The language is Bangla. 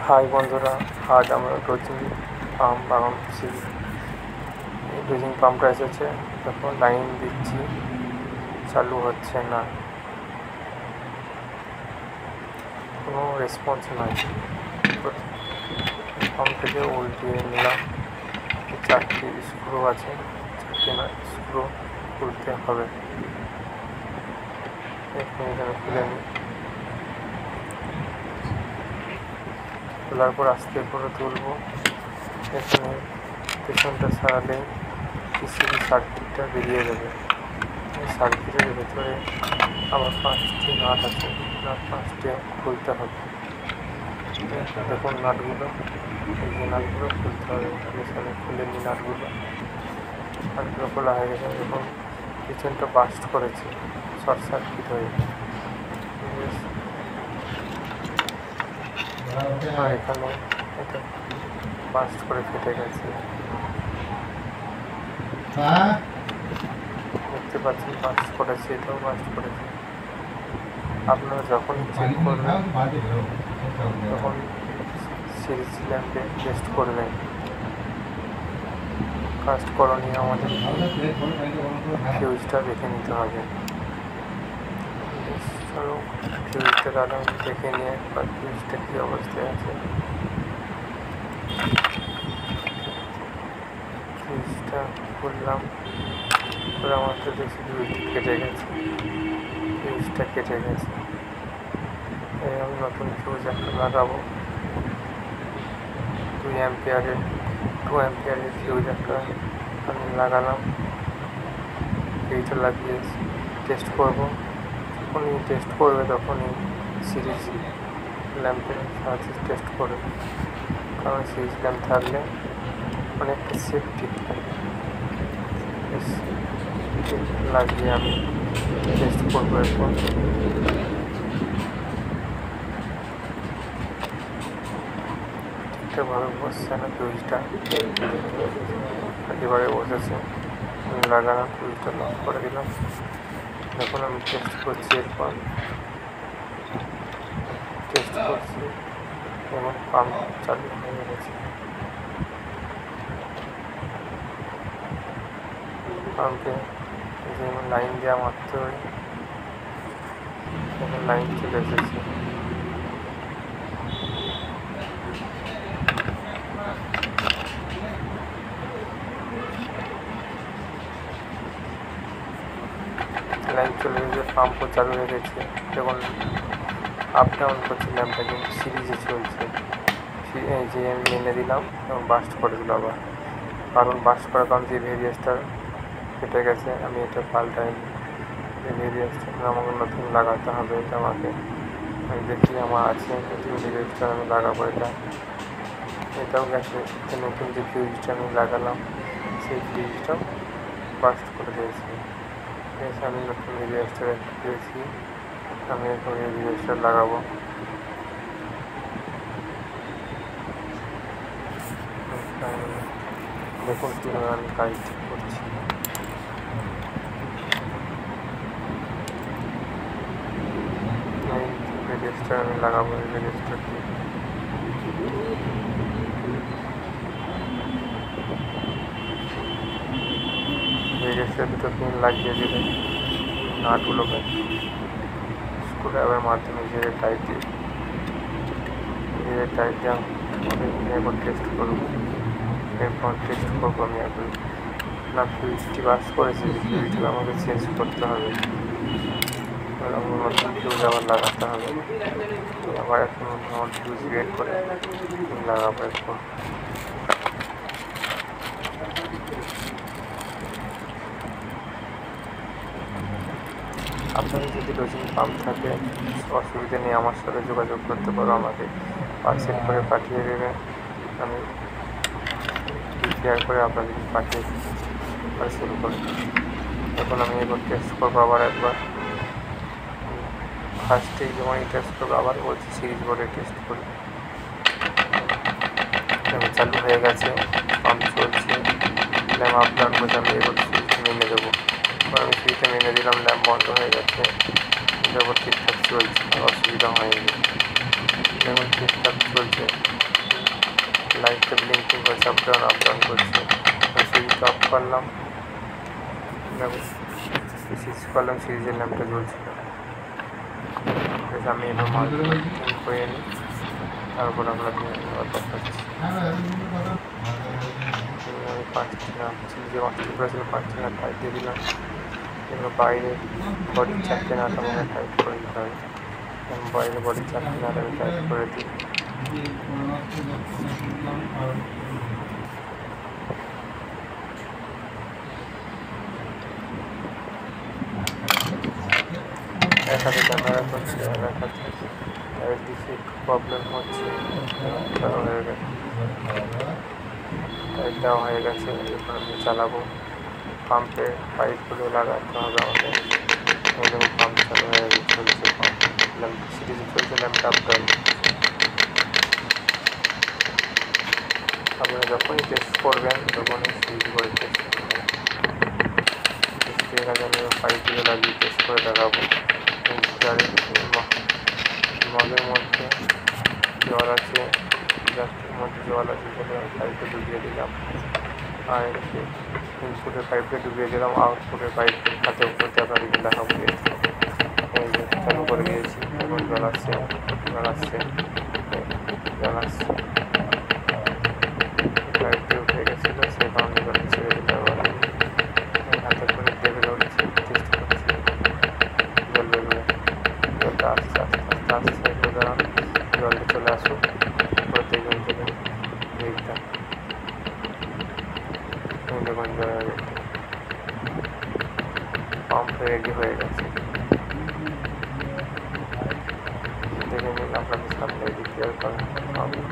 হাই বন্ধুরা, আজ আমরা ডোজিং পাম্প বানাচ্ছি। এই ডোজিং পাম্পটা এসেছে, দেখো লাইন দিচ্ছি, চালু হচ্ছে না, কোনো রেসপন্স নাই। পাম্প থেকে উল্টিয়ে নিলাম। 4টি স্ক্রু আছে, 4টি না স্ক্রু খুলতে হবে। এখানে খুলে নিই, খোলার পর আস্তে করে তুলবো। এখানে পেছনটা সারালে পিসিবি সার্কিটটা বেরিয়ে যাবে। এই সার্কিটের ভেতরে আবার 5টি নাট আছে, নাট 5টি খুলতে হবে। দেখুন নাটগুলো, এই যে নাটগুলো খুলতে হবে। পেছনে খুলে নিই নাটগুলো খোলা হয়ে গেছে। দেখুন পিছনটা বাস্ট করেছে, শর্ট সার্কিট হয়ে। আর এখানে এটা বাস্ট করে ফেটে গেছে, দেখতে পাচ্ছেন বাস্ট করেছে, এটাও বাস্ট করেছে। আপনারা যখনই চেক করবেন তখন সিরিজ ল্যাম্পে টেস্ট করবেন। ফার্স্ট করণীয় আমাদের ফিউজটা দেখে নিতে হবে। চলো ফিউজটা দাঁড়ান, দেখে নিয়ে একবার ফিউজটা কী অবস্থায় আছে। ফিউজটা খুললাম, আমার তো দেখছি ফিউজটা কেটে গেছে, ফিউজটা কেটে গেছে। আমি নতুন ফিউজ একটা লাগাবো। 2 অ্যাম্পিয়ারের ফিউজ একটা আমি লাগালাম। এইটা লাগিয়ে টেস্ট করবো। যখনই টেস্ট করবে তখনই সিরিজ ল্যাম্পের সাহায্যে টেস্ট করবে, কারণ সিরিজ ল্যাম্প থাকলে অনেকটা সেফটি থাকে। লাগিয়ে আমি টেস্ট করবো। এরপর ঠিকঠাকভাবে বসছে না ফিউজটা, একেবারে বসেছে। লাগালাম, ফিউজটা লক করে দিলাম। এখন আমি টেস্ট করছি, এরপর টেস্ট করছি এবং পাম্প চালু হয়ে গেছে। পাম্পে যে লাইন দেওয়া মাত্রই এখন লাইন চলে এসেছে। লাইন চলে এসেছে, পাম্পও চালু হয়ে গেছে। দেখুন আপ ডাউন করছে ল্যাম্পটা, কিন্তু সিরিজে চলছে। এই যে আমি মেনে দিলাম এবং বাস্ট করে দিল আবার, কারণ বাস্ট করার কারণ যে ভেরিয়েসটা কেটে গেছে। আমি এটা পাল্টাই, যে ভেরিয়েসটা আমাকে নতুন লাগাতে হবে। এটা আমাকে আমি দেখি আমার আছে, নতুন ভেরিয়েসটা আমি লাগাবো। এটাও গেছে। নতুন যে ফিউজটা আমি লাগালাম সেই ফিউজটাও বাস্ট করে দিয়েছি। আমি নতুন ভেরিয়েসটা পেয়েছি, আমি এখন এই ভেরিয়েসটা লাগাবো। দেখুন কীভাবে আমি কাজ ঠিক করছি। এই ভেরিয়েসটা আমি লাগাবো, এই ভেরিয়েসটাকে ভেরিয়েসটার দুটো পিন লাগিয়ে দিলে নাটগুলোকে স্ক্রুড্রাইভারের মাধ্যমে ধীরে টাইট দিয়ে এরপর টেস্ট করবো। আমি এখন না ফিউজটি বাস করেছি, ফিউজটা আমাকে চেঞ্জ করতে হবে, নতুন ফিউজ আবার লাগাতে হবে। আবার এখন নতুন ফিউজ বের করে লাগাবো। এরপর আপনাদের যদি ডোজিং পাম্প থাকে অসুবিধা নেই, আমার সাথে যোগাযোগ করতে পারো, আমাকে পার্সেল করে পাঠিয়ে দেবে। আমি রিপেয়ার করে আপনাদের পাঠিয়ে পার্সেল করে। এখন আমি এবার টেস্ট করবো আবার একবার। ফার্স্টে যেমন টেস্ট করবো, আবার বলছি সিরিজ বোর্ডে টেস্ট করি। চালু হয়ে গেছে, পাম্প চলছে, ল্যাম্প আপ ডাউন করছে। আমি এবার সুইচটা মেনে দেবো। আমি সুইচটা মেনে দিলাম, ল্যাম্প বন্ধ হয়ে গেছে। এবার ঠিকঠাক চলছে, অসুবিধা হয়নি। দেখুন ঠিকঠাক চলছে, লাইটটা ব্লিঙ্কিং করছে, আপ ডাউন করছে। সুইচ অফ করলাম, দেখুন সুইচ করলাম, সিরিজের ল্যাম্পটা জ্বলছিল। আমি এবার মালটা করে নিই, তারপর আমরা দেখাচ্ছি। আমি পাচ্ছি না, যে মাছটি করেছিল পাচ্ছি না, টাইট দিয়ে দিলাম। এবার বাইরে বডির চারটে নাট আমাকে টাইট করে দিতে হবে। বাইরে বডির চারটে নাট আমি টাইট করে দিই। এক হাতে ক্যামেরা করছি আর এক হাতে দিকে একটু প্রবলেম হচ্ছে, হয়ে গেছে, টাইট দেওয়া হয়ে গেছে। এরপর আমি চালাবো। পাম্পের পাইপগুলো লাগাতে হবে আমাদের। পাম্প চালু হয়ে গেছে, চলছে পাম্প, ল্যাম্প সিরিজে চলছে, ল্যাম্পটা আপ ডাউন। আপনারা যখনই টেস্ট করবেন তখনই সিরিজ করে টেস্ট করবেন। এর আগে আমি পাইপগুলো লাগিয়ে টেস্ট করে দেখাবো। মগের মধ্যে জল আছে, জাস্টের মধ্যে জল আছে, বলে আমি পাইপে ডুবিয়ে দিলাম। আর এদিকে ইনপুটের পাইপে ডুবিয়ে দিলাম, আউটপুটের পাইপের হাতে উপরতে আপনাদেরকে দেখাবো। এই যে চালু করে দিয়েছি, এখন জল আসছে, জল আসছে, জল আসছে। পাইপটি উঠে গেছিলো, সে কারণে জল ছেড়ে দিতে পারে। হাতে করে টেবিল উঠছে, টেস্ট করছি, জল বেরোবে। জলটা আস্তে আস্তে আস্তে আস্তে দাঁড়ান, জলটা চলে আসুক প্রত্যেক দেখুন দিকটা। দেখুন জলের পাম্প রেডি হয়ে গেছে। দেখে নিন আপনাদের সামনে দ্বিতীয় পাম্প